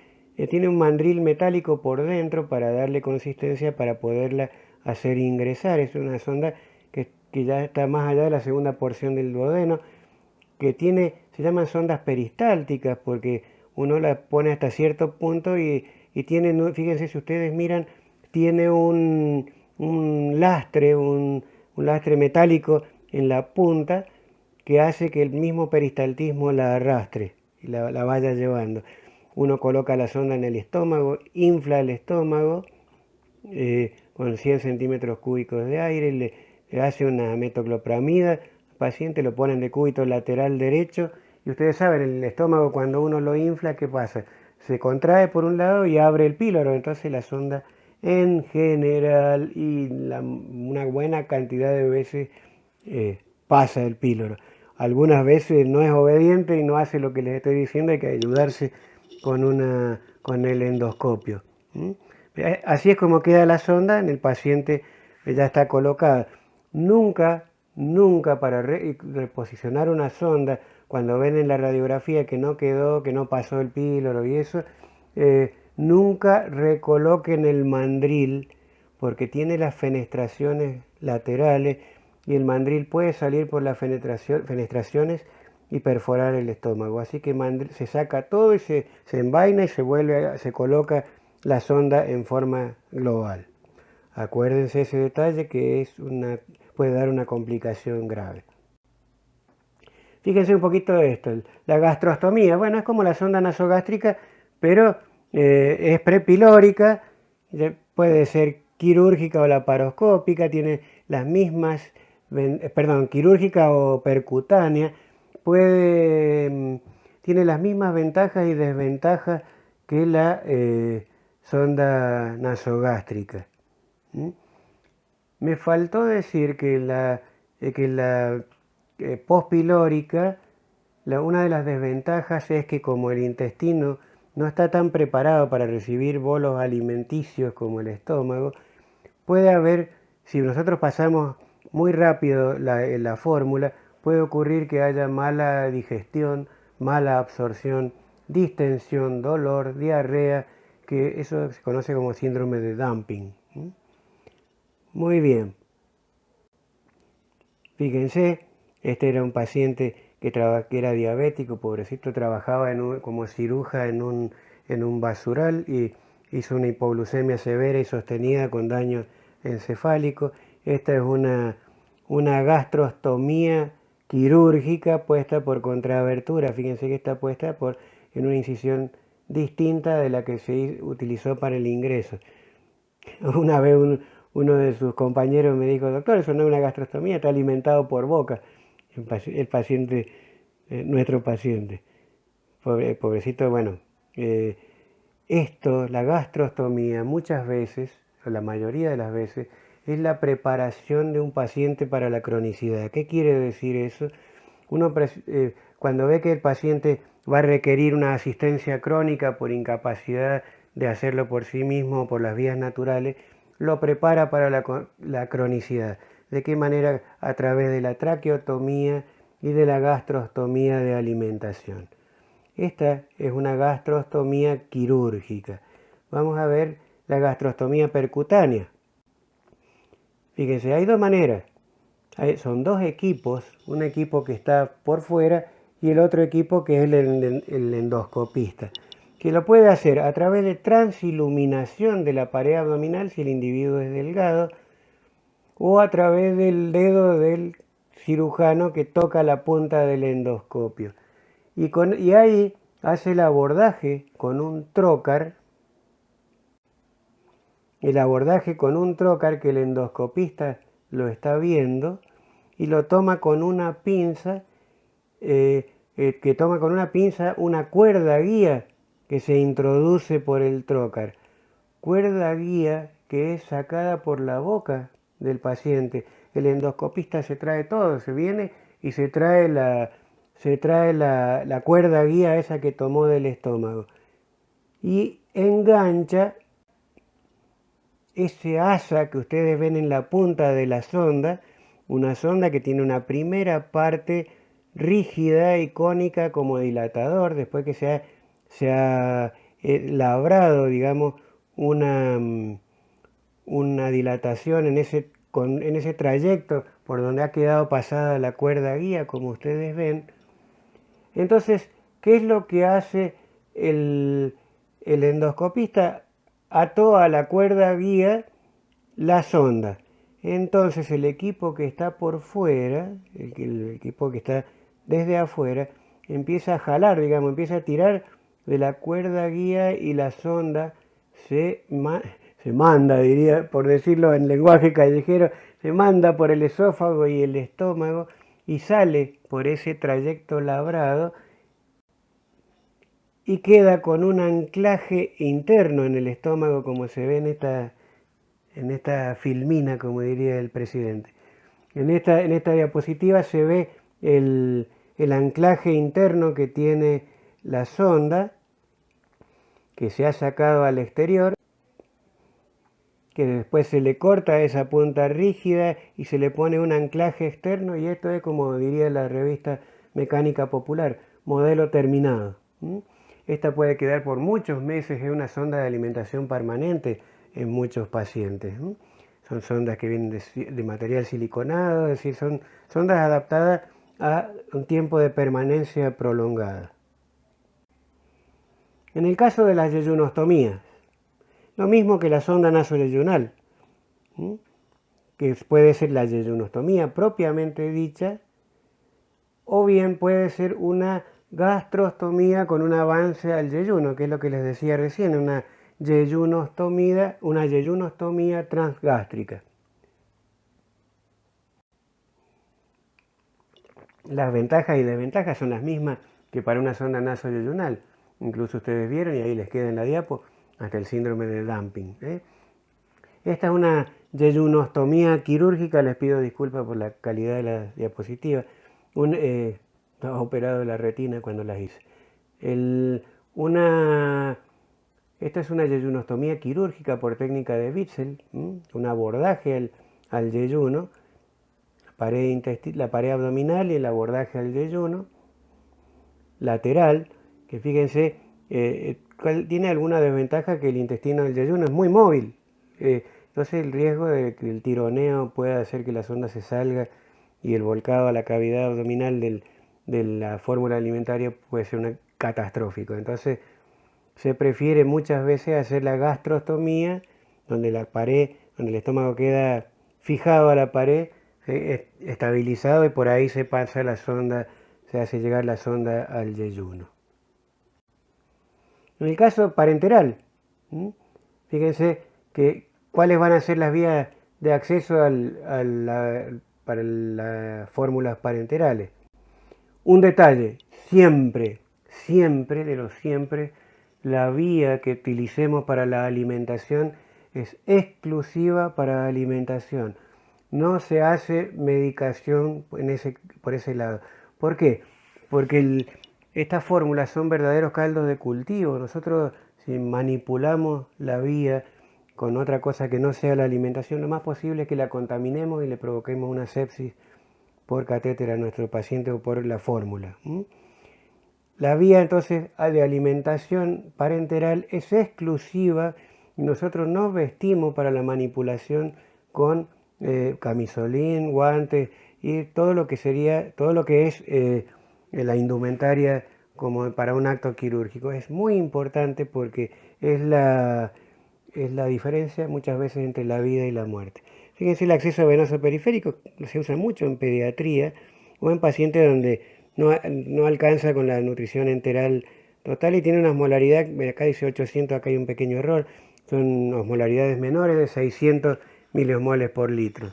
Tiene un mandril metálico por dentro para darle consistencia para poderla hacer ingresar. Es una sonda que ya está más allá de la segunda porción del duodeno, que se llaman sondas peristálticas porque uno la pone hasta cierto punto y tiene, fíjense si ustedes miran, tiene un lastre, un lastre metálico en la punta que hace que el mismo peristaltismo la arrastre y la vaya llevando. Uno coloca la sonda en el estómago, infla el estómago con 100 centímetros cúbicos de aire, le hace una metoclopramida, al paciente lo ponen de cúbito lateral derecho y ustedes saben, el estómago cuando uno lo infla, ¿qué pasa? Se contrae por un lado y abre el píloro, entonces la sonda en general y una buena cantidad de veces pasa el píloro. Algunas veces no es obediente y no hace lo que les estoy diciendo, hay que ayudarse con el endoscopio. Así es como queda la sonda en el paciente, ya está colocada. Nunca para reposicionar una sonda, cuando ven en la radiografía que no quedó, que no pasó el píloro y eso, nunca recoloquen el mandril, porque tiene las fenestraciones laterales y el mandril puede salir por las fenestraciones y perforar el estómago. Así que se saca todo y se envaina y se coloca la sonda en forma global. Acuérdense ese detalle que puede dar una complicación grave. Fíjense un poquito de esto, la gastrostomía. Bueno, es como la sonda nasogástrica, pero es prepilórica, puede ser quirúrgica o laparoscópica, tiene las mismas, quirúrgica o percutánea, tiene las mismas ventajas y desventajas que la sonda nasogástrica. Me faltó decir que la pospilórica, una de las desventajas es que como el intestino no está tan preparado para recibir bolos alimenticios como el estómago, puede haber, si nosotros pasamos muy rápido la fórmula, puede ocurrir que haya mala digestión, mala absorción, distensión, dolor, diarrea, que eso se conoce como síndrome de dumping. Muy bien. Fíjense, este era un paciente que era diabético, pobrecito, trabajaba como ciruja en un basural y hizo una hipoglucemia severa y sostenida con daño encefálico. Esta es una gastrostomía quirúrgica puesta por contraabertura. Fíjense que está puesta en una incisión distinta de la que se utilizó para el ingreso. Una vez uno de sus compañeros me dijo: doctor, eso no es una gastrostomía, está alimentado por boca. El paciente, nuestro paciente. Pobrecito, bueno. La gastrostomía, muchas veces, o la mayoría de las veces, es la preparación de un paciente para la cronicidad. ¿Qué quiere decir eso? Uno cuando ve que el paciente va a requerir una asistencia crónica por incapacidad de hacerlo por sí mismo o por las vías naturales, lo prepara para la cronicidad. ¿De qué manera? A través de la traqueotomía y de la gastrostomía de alimentación. Esta es una gastrostomía quirúrgica. Vamos a ver la gastrostomía percutánea. Fíjense, hay dos maneras. Son dos equipos, un equipo que está por fuera y el otro equipo que es el endoscopista, que lo puede hacer a través de transiluminación de la pared abdominal si el individuo es delgado, o a través del dedo del cirujano que toca la punta del endoscopio. Y ahí hace el abordaje con un trocar, que el endoscopista lo está viendo y lo toma con una pinza, una cuerda guía que se introduce por el trocar. Cuerda guía que es sacada por la boca del paciente. El endoscopista se trae todo, se viene y se trae la cuerda guía esa que tomó del estómago. Y engancha ese asa que ustedes ven en la punta de la sonda, una sonda que tiene una primera parte rígida y cónica como dilatador, después que se ha labrado, digamos, una dilatación en ese trayecto por donde ha quedado pasada la cuerda guía, como ustedes ven. Entonces, ¿qué es lo que hace el endoscopista? Ató a la cuerda guía la sonda. Entonces el equipo que está por fuera, el equipo que está desde afuera, empieza a jalar, digamos, empieza a tirar de la cuerda guía y la sonda se manda, diría, por decirlo en lenguaje callejero, se manda por el esófago y el estómago y sale por ese trayecto labrado y queda con un anclaje interno en el estómago, como se ve en esta filmina, como diría el presidente. En esta diapositiva se ve el anclaje interno que tiene la sonda, que se ha sacado al exterior, que después se le corta esa punta rígida y se le pone un anclaje externo, y esto es, como diría la revista Mecánica Popular, modelo terminado. Esta puede quedar por muchos meses en una sonda de alimentación permanente en muchos pacientes. son sondas que vienen de material siliconado, es decir, son sondas adaptadas a un tiempo de permanencia prolongada. En el caso de las yeyunostomías, lo mismo que la sonda nasoyeyunal, que puede ser la yeyunostomía propiamente dicha, o bien puede ser una gastrostomía con un avance al yeyuno, que es lo que les decía recién, una yeyunostomía transgástrica. Las ventajas y desventajas son las mismas que para una sonda nasoyeyunal. Incluso ustedes vieron, y ahí les queda en la diapo, hasta el síndrome de dumping. Esta es una yeyunostomía quirúrgica, les pido disculpas por la calidad de la diapositiva. Estaba operado la retina cuando las hice. Esta es una yeyunostomía quirúrgica por técnica de Witzel, un abordaje al yeyuno, la pared abdominal y el abordaje al yeyuno lateral, que fíjense, tiene alguna desventaja que el intestino del yeyuno es muy móvil. Entonces el riesgo de que el tironeo pueda hacer que la sonda se salga y el volcado a la cavidad abdominal de la fórmula alimentaria puede ser catastrófico. Entonces se prefiere muchas veces hacer la gastrostomía, donde el estómago queda fijado a la pared, estabilizado, y por ahí se pasa la sonda, se hace llegar la sonda al yeyuno. En el caso parenteral, fíjense que cuáles van a ser las vías de acceso para las fórmulas parenterales. Un detalle, siempre, la vía que utilicemos para la alimentación es exclusiva para alimentación. No se hace medicación por ese lado. ¿Por qué? Porque estas fórmulas son verdaderos caldos de cultivo. Nosotros, si manipulamos la vía con otra cosa que no sea la alimentación, lo más posible es que la contaminemos y le provoquemos una sepsis por catéter a nuestro paciente o por la fórmula. La vía entonces de alimentación parenteral es exclusiva y nosotros nos vestimos para la manipulación con camisolín, guantes y todo lo que es la indumentaria como para un acto quirúrgico. Es muy importante porque es la diferencia muchas veces entre la vida y la muerte. Fíjense, el acceso venoso periférico se usa mucho en pediatría o en pacientes donde no alcanza con la nutrición enteral total y tiene una osmolaridad, acá dice 800, acá hay un pequeño error, son osmolaridades menores de 600 miliosmoles por litro.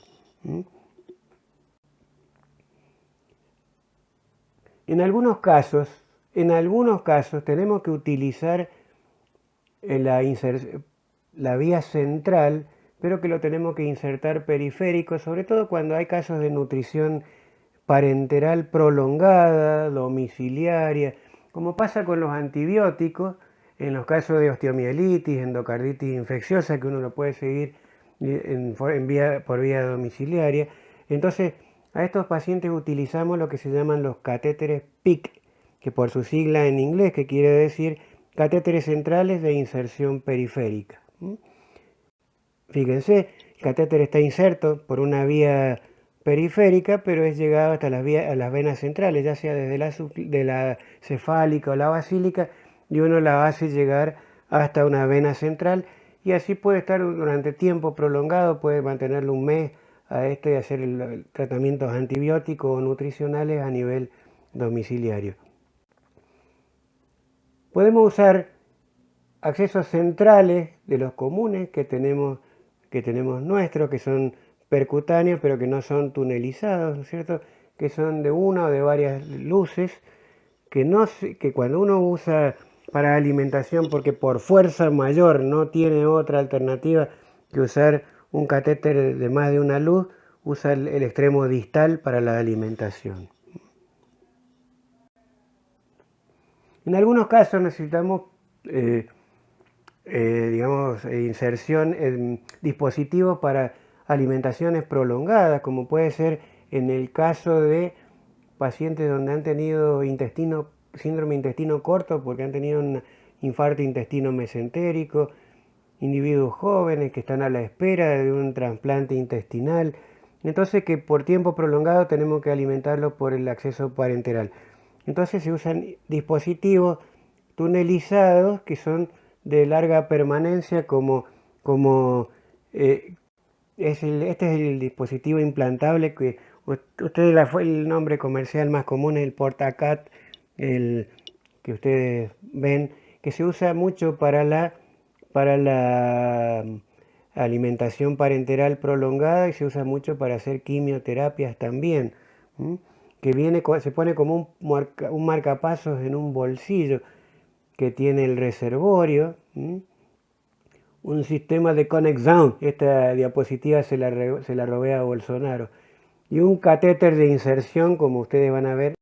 En algunos casos tenemos que utilizar la vía central, pero que lo tenemos que insertar periférico, sobre todo cuando hay casos de nutrición parenteral prolongada, domiciliaria, como pasa con los antibióticos, en los casos de osteomielitis, endocarditis infecciosa, que uno lo puede seguir por vía domiciliaria. Entonces, a estos pacientes utilizamos lo que se llaman los catéteres PIC, que por su sigla en inglés, que quiere decir catéteres centrales de inserción periférica. Fíjense, el catéter está inserto por una vía periférica, pero es llegado hasta a las venas centrales, ya sea desde la cefálica o la basílica, y uno la hace llegar hasta una vena central, y así puede estar durante tiempo prolongado, puede mantenerlo un mes a y hacer tratamientos antibióticos o nutricionales a nivel domiciliario. Podemos usar accesos centrales de los comunes que tenemos nuestros, que son percutáneos, pero que no son tunelizados, ¿no es cierto? Que son de una o de varias luces, que cuando uno usa para alimentación, porque por fuerza mayor no tiene otra alternativa que usar un catéter de más de una luz, usa el extremo distal para la alimentación. En algunos casos necesitamos inserción en dispositivos para alimentaciones prolongadas, como puede ser en el caso de pacientes donde han tenido síndrome intestino corto porque han tenido un infarto intestino mesentérico, individuos jóvenes que están a la espera de un trasplante intestinal. Entonces que por tiempo prolongado tenemos que alimentarlos por el acceso parenteral. Entonces se usan dispositivos tunelizados que son de larga permanencia como este es el dispositivo implantable que ustedes el nombre comercial más común es el Portacat, el que ustedes ven, que se usa mucho para la alimentación parenteral prolongada y se usa mucho para hacer quimioterapias también, que se pone como un marcapasos en un bolsillo que tiene el reservorio, un sistema de conexión, esta diapositiva se la robé a Bolsonaro, y un catéter de inserción, como ustedes van a ver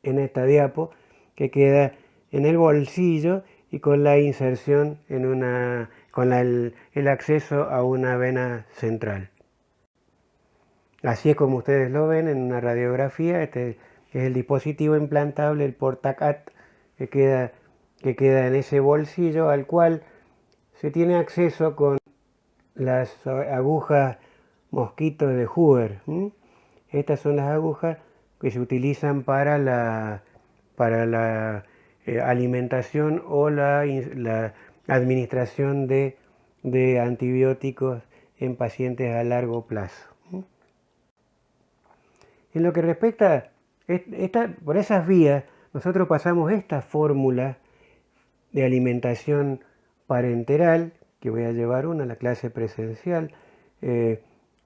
en esta diapo, que queda en el bolsillo y con la inserción con el acceso a una vena central. Así es como ustedes lo ven en una radiografía. Este es el dispositivo implantable, el Portacat, que queda en ese bolsillo al cual se tiene acceso con las agujas mosquitos de Hoover. Estas son las agujas que se utilizan para la alimentación o la administración de antibióticos en pacientes a largo plazo. En lo que respecta por esas vías, nosotros pasamos esta fórmula de alimentación parenteral, que voy a llevar a la clase presencial,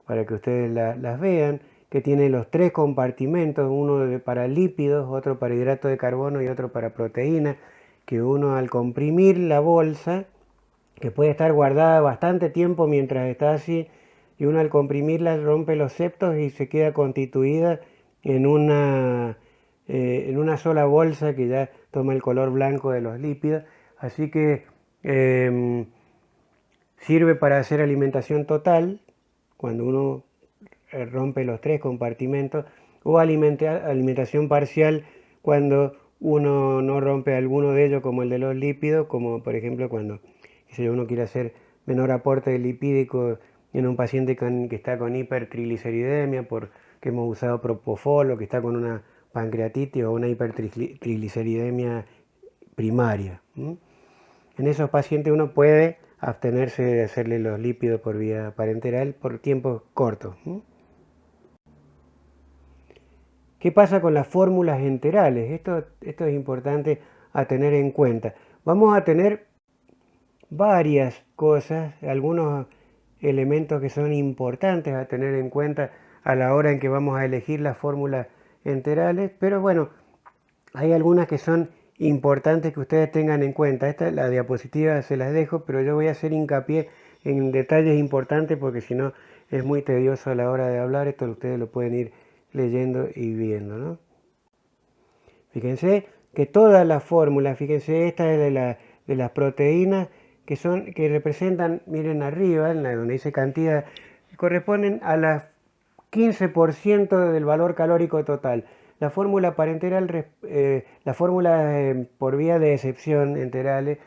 para que ustedes las vean, que tiene los 3 compartimentos, uno para lípidos, otro para hidrato de carbono y otro para proteína, que uno al comprimir la bolsa, que puede estar guardada bastante tiempo mientras está así, y uno al comprimirla rompe los septos y se queda constituida en una sola bolsa que ya toma el color blanco de los lípidos. Así que sirve para hacer alimentación total cuando uno rompe los 3 compartimentos, o alimentación parcial cuando uno no rompe alguno de ellos, como el de los lípidos, como por ejemplo cuando uno quiere hacer menor aporte lipídico en un paciente que está con hipertrigliceridemia, porque hemos usado propofol, o que está con una pancreatitis o una hipertrigliceridemia primaria. En esos pacientes uno puede abstenerse de hacerle los lípidos por vía parenteral por tiempos cortos. ¿Qué pasa con las fórmulas enterales? Esto es importante a tener en cuenta. Vamos a tener varias cosas, algunos elementos que son importantes a tener en cuenta a la hora en que vamos a elegir las fórmulas enterales, pero bueno, hay algunas que son importantes que ustedes tengan en cuenta. La diapositiva se las dejo, pero yo voy a hacer hincapié en detalles importantes porque si no es muy tedioso a la hora de hablar. Esto ustedes lo pueden ir leyendo y viendo, ¿no? Fíjense que todas las fórmulas, fíjense, esta es de las proteínas que representan, miren arriba, donde dice cantidad, corresponden a las 15% del valor calórico total. La fórmula parenteral, la fórmula por vía de excepción enterales,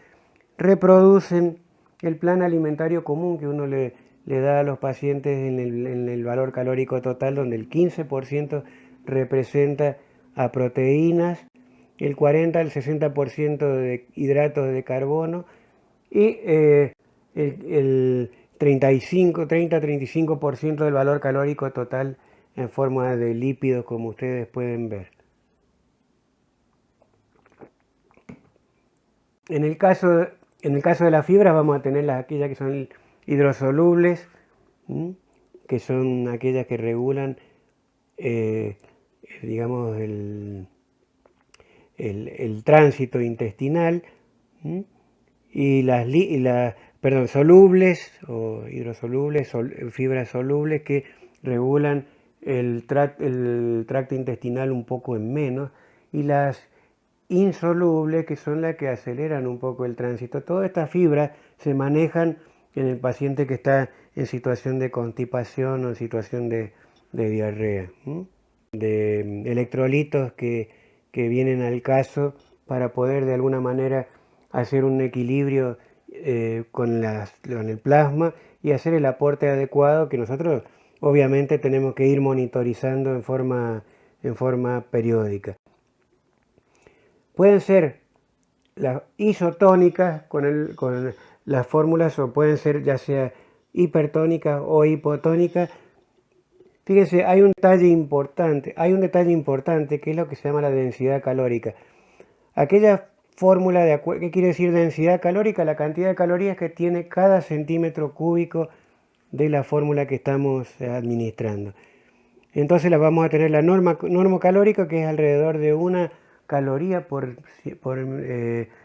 reproducen el plan alimentario común que uno le da a los pacientes en el valor calórico total, donde el 15% representa a proteínas, el 40 al 60% de hidratos de carbono y el 30-35% del valor calórico total en forma de lípidos, como ustedes pueden ver. En el caso de las fibras vamos a tener aquellas que son hidrosolubles, que son aquellas que regulan, digamos, el tránsito intestinal, y solubles o hidrosolubles, fibras solubles que regulan el tracto intestinal un poco en menos, y las insolubles, que son las que aceleran un poco el tránsito. Todas estas fibras se manejan en el paciente que está en situación de constipación o en situación de diarrea, de electrolitos que vienen al caso para poder de alguna manera hacer un equilibrio con el plasma y hacer el aporte adecuado que nosotros obviamente tenemos que ir monitorizando en forma periódica. Pueden ser las isotónicas con las fórmulas o pueden ser ya sea hipertónicas o hipotónicas. Fíjense, hay un detalle importante que es lo que se llama la densidad calórica. Aquella fórmula ¿qué quiere decir densidad calórica? La cantidad de calorías que tiene cada centímetro cúbico de la fórmula que estamos administrando. Entonces vamos a tener la norma calórica, que es alrededor de 1 caloría por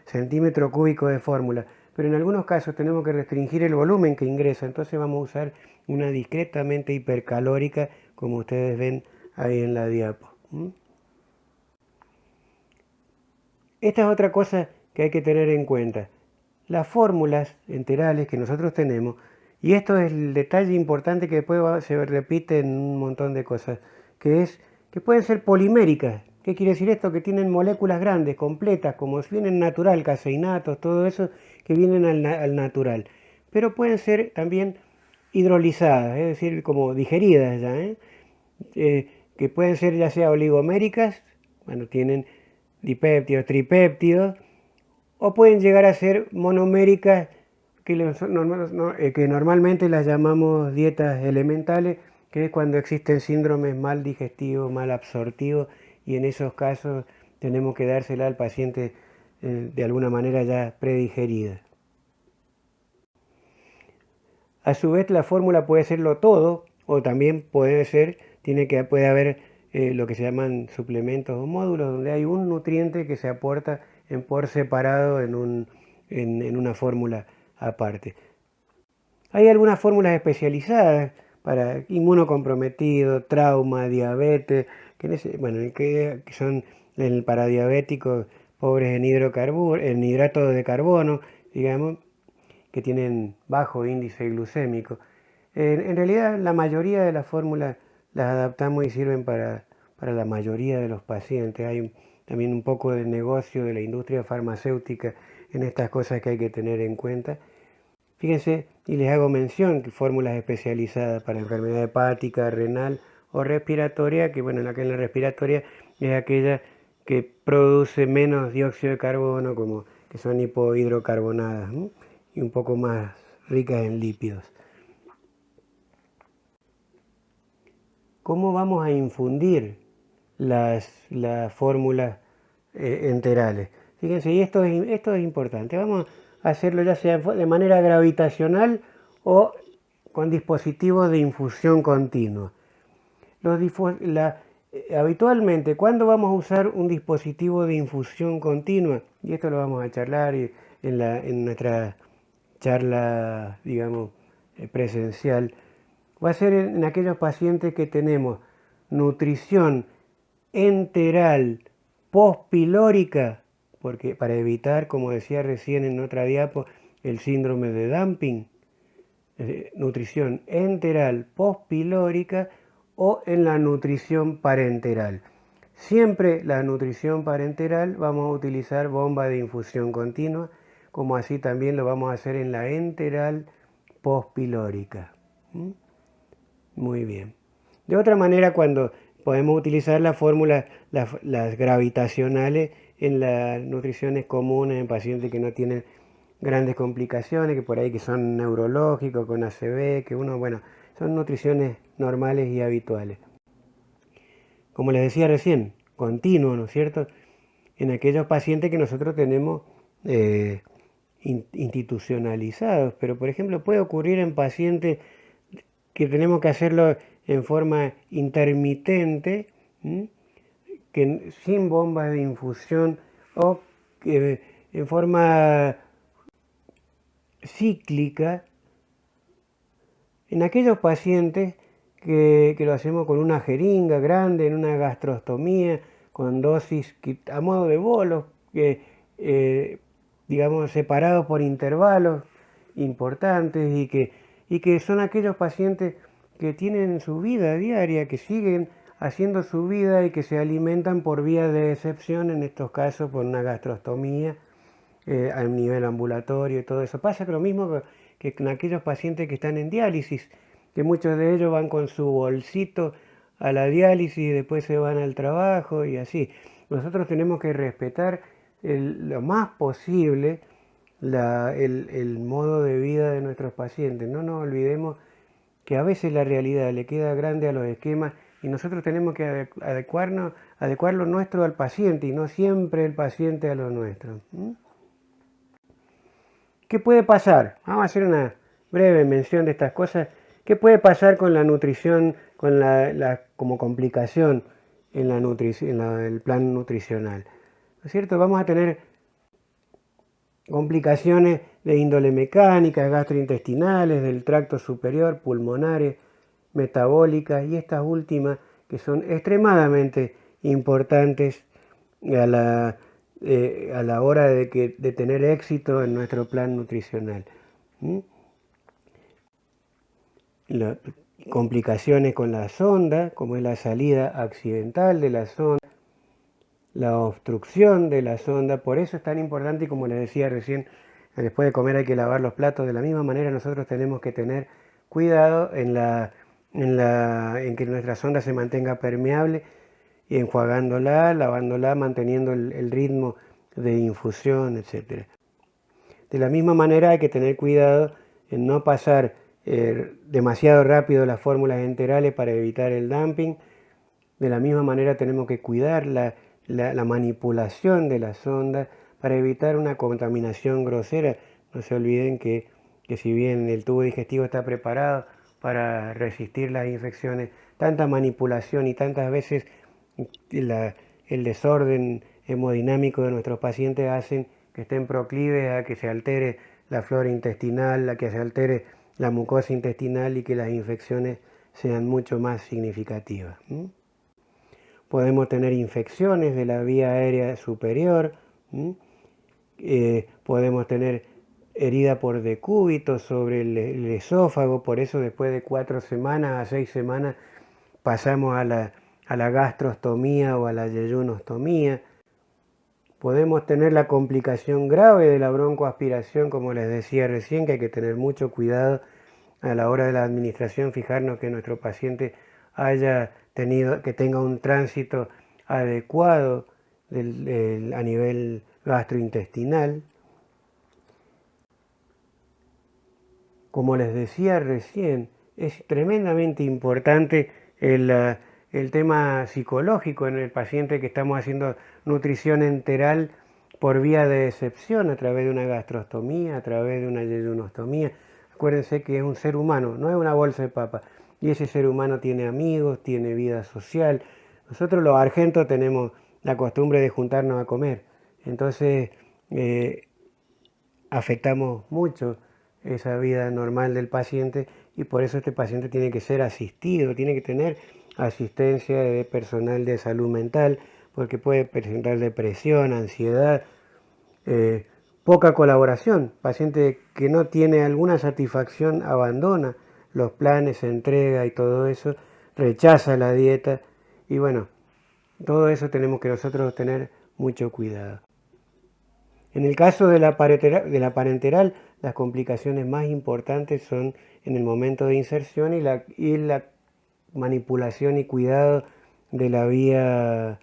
centímetro cúbico de fórmula. Pero en algunos casos tenemos que restringir el volumen que ingresa, entonces vamos a usar una discretamente hipercalórica, como ustedes ven ahí en la diapo. Esta es otra cosa que hay que tener en cuenta. Las fórmulas enterales que nosotros tenemos, y esto es el detalle importante que después se repite en un montón de cosas, que es que pueden ser poliméricas. ¿Qué quiere decir esto? Que tienen moléculas grandes, completas, como si vienen natural, caseinatos, todo eso que vienen al natural. Pero pueden ser también hidrolizadas, es decir, como digeridas ya, que pueden ser ya sea oligoméricas, bueno, tienen dipéptidos, tripéptidos, o pueden llegar a ser monoméricas, que normalmente las llamamos dietas elementales, que es cuando existen síndromes mal digestivos, mal absortivos, y en esos casos tenemos que dársela al paciente de alguna manera ya predigerida. A su vez, la fórmula puede serlo todo, o también puede haber lo que se llaman suplementos o módulos, donde hay un nutriente que se aporta por separado en una fórmula aparte. Hay algunas fórmulas especializadas para inmunocomprometido, trauma, diabetes, que son para diabéticos pobres en hidratos de carbono, digamos, que tienen bajo índice glucémico. En realidad, la mayoría de las fórmulas las adaptamos y sirven para la mayoría de los pacientes. Hay también un poco de negocio de la industria farmacéutica en estas cosas que hay que tener en cuenta. Fíjense, y les hago mención que fórmulas especializadas para enfermedad hepática, renal o respiratoria, que bueno, la respiratoria es aquella que produce menos dióxido de carbono, como que son hipohidrocarbonadas, ¿no? Y un poco más ricas en lípidos. ¿Cómo vamos a infundir las fórmulas enterales? Fíjense, y esto es importante. Vamos a hacerlo ya sea de manera gravitacional o con dispositivos de infusión continua. Habitualmente, ¿cuándo vamos a usar un dispositivo de infusión continua? Y esto lo vamos a charlar en nuestra charla, digamos, presencial. Va a ser en aquellos pacientes que tenemos nutrición enteral postpilórica, porque para evitar, como decía recién en otra diapo, el síndrome de dumping, nutrición enteral postpilórica o en la nutrición parenteral. Siempre la nutrición parenteral vamos a utilizar bomba de infusión continua, como así también lo vamos a hacer en la enteral postpilórica. Muy bien. De otra manera, cuando podemos utilizar la fórmula, las gravitacionales en las nutriciones comunes en pacientes que no tienen grandes complicaciones, que por ahí que son neurológicos, con ACV, son nutriciones normales y habituales. Como les decía recién, continuo, ¿no es cierto? En aquellos pacientes que nosotros tenemos institucionalizados, pero por ejemplo puede ocurrir en pacientes que tenemos que hacerlo en forma intermitente, sin bombas de infusión o en forma cíclica, en aquellos pacientes que lo hacemos con una jeringa grande, en una gastrostomía, con dosis a modo de bolos, digamos, separados por intervalos importantes y que son aquellos pacientes que tienen su vida diaria, que siguen haciendo su vida y que se alimentan por vía de excepción, en estos casos por una gastrostomía, a nivel ambulatorio y todo eso. Pasa lo mismo que con aquellos pacientes que están en diálisis, que muchos de ellos van con su bolsito a la diálisis y después se van al trabajo y así. Nosotros tenemos que respetar lo más posible el modo de vida de nuestros pacientes. No nos olvidemos que a veces la realidad le queda grande a los esquemas y nosotros tenemos que adecuar lo nuestro al paciente y no siempre el paciente a lo nuestro. ¿Qué puede pasar? Vamos a hacer una breve mención de estas cosas. ¿Qué puede pasar con la nutrición, con como complicación en el plan nutricional? ¿No es cierto? Vamos a tener complicaciones de índole mecánica, gastrointestinales, del tracto superior, pulmonares, metabólicas y estas últimas que son extremadamente importantes a la hora de tener éxito en nuestro plan nutricional. Complicaciones con la sonda, como es la salida accidental de la sonda, la obstrucción de la sonda. Por eso es tan importante, y como les decía recién, después de comer hay que lavar los platos. De la misma manera nosotros tenemos que tener cuidado en que nuestra sonda se mantenga permeable y enjuagándola, lavándola, manteniendo el ritmo de infusión, etc. De la misma manera hay que tener cuidado en no pasar demasiado rápido las fórmulas enterales para evitar el dumping. De la misma manera tenemos que cuidar la manipulación de la sonda para evitar una contaminación grosera. No se olviden que si bien el tubo digestivo está preparado para resistir las infecciones, tanta manipulación y tantas veces el desorden hemodinámico de nuestros pacientes hacen que estén proclives a que se altere la flora intestinal, a que se altere la mucosa intestinal y que las infecciones sean mucho más significativas. Podemos tener infecciones de la vía aérea superior, podemos tener herida por decúbito sobre el esófago, por eso después de 4 semanas a 6 semanas pasamos a la gastrostomía o a la yeyunostomía. Podemos tener la complicación grave de la broncoaspiración, como les decía recién, que hay que tener mucho cuidado a la hora de la administración, fijarnos que nuestro paciente que tenga un tránsito adecuado a nivel gastrointestinal. Como les decía recién, es tremendamente importante el tema psicológico en el paciente que estamos haciendo nutrición enteral por vía de excepción a través de una gastrostomía, a través de una yeyunostomía. Acuérdense que es un ser humano, no es una bolsa de papa. Y ese ser humano tiene amigos, tiene vida social. Nosotros los argentos tenemos la costumbre de juntarnos a comer. Entonces afectamos mucho esa vida normal del paciente y por eso este paciente tiene que ser asistido, tiene que tener asistencia de personal de salud mental porque puede presentar depresión, ansiedad, poca colaboración. Paciente que no tiene alguna satisfacción abandona los planes, se entrega y todo eso, rechaza la dieta y bueno, todo eso tenemos que nosotros tener mucho cuidado. En el caso de la parenteral, las complicaciones más importantes son en el momento de inserción y la manipulación y cuidado de la vía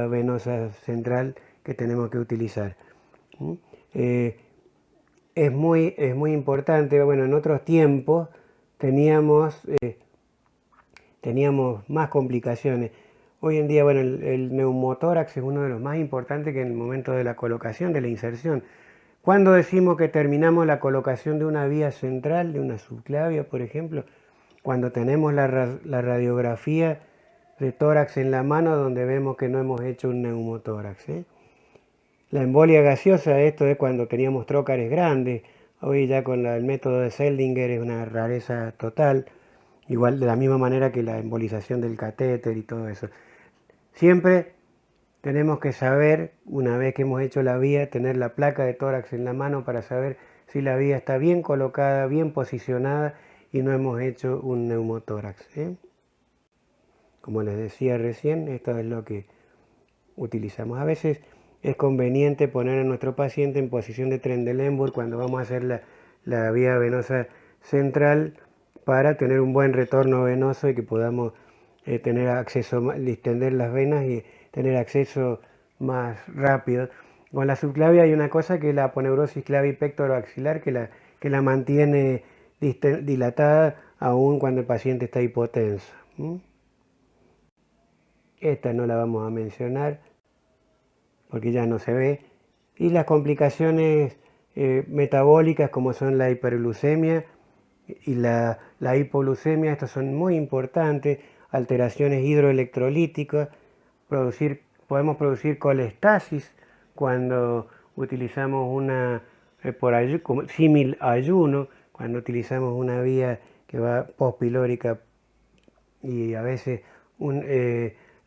venosa central que tenemos que utilizar. Es muy importante, bueno, en otros tiempos teníamos más complicaciones. Hoy en día, bueno, el neumotórax es uno de los más importantes que en el momento de la colocación, de la inserción. ¿Cuándo decimos que terminamos la colocación de una vía central, de una subclavia, por ejemplo? Cuando tenemos la radiografía de tórax en la mano donde vemos que no hemos hecho un neumotórax. La embolia gaseosa, esto es cuando teníamos trócares grandes. Hoy ya con el método de Seldinger es una rareza total. Igual de la misma manera que la embolización del catéter y todo eso. Siempre tenemos que saber, una vez que hemos hecho la vía, tener la placa de tórax en la mano para saber si la vía está bien colocada, bien posicionada y no hemos hecho un neumotórax. Como les decía recién, esto es lo que utilizamos. A veces es conveniente poner a nuestro paciente en posición de Trendelenburg cuando vamos a hacer la vía venosa central para tener un buen retorno venoso y que podamos tener acceso, distender las venas y tener acceso más rápido. Con la subclavia hay una cosa que es la aponeurosis clavipectoroaxilar que la mantiene dilatada aún cuando el paciente está hipotenso. Esta no la vamos a mencionar porque ya no se ve. Y las complicaciones metabólicas como son la hiperglucemia y la hipoglucemia, estas son muy importantes, alteraciones hidroelectrolíticas, podemos producir colestasis cuando utilizamos una, símil ayuno, cuando utilizamos una vía que va pospilórica y a veces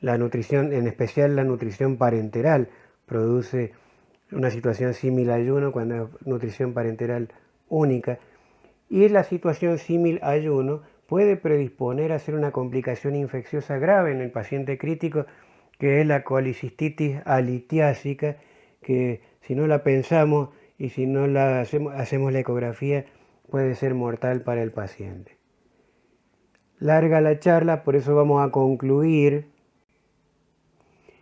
la nutrición, en especial la nutrición parenteral, produce una situación símil ayuno cuando es nutrición parenteral única. Y la situación símil ayuno puede predisponer a hacer una complicación infecciosa grave en el paciente crítico, que es la colicistitis alitiásica, que si no la pensamos y si no la hacemos la ecografía, puede ser mortal para el paciente. Larga la charla, por eso vamos a concluir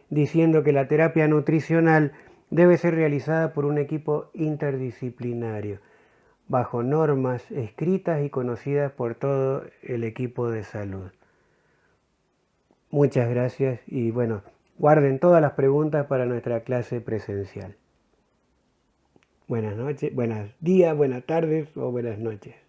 diciendo que la terapia nutricional debe ser realizada por un equipo interdisciplinario, bajo normas escritas y conocidas por todo el equipo de salud. Muchas gracias y bueno, guarden todas las preguntas para nuestra clase presencial. Buenas noches, buenos días, buenas tardes o buenas noches.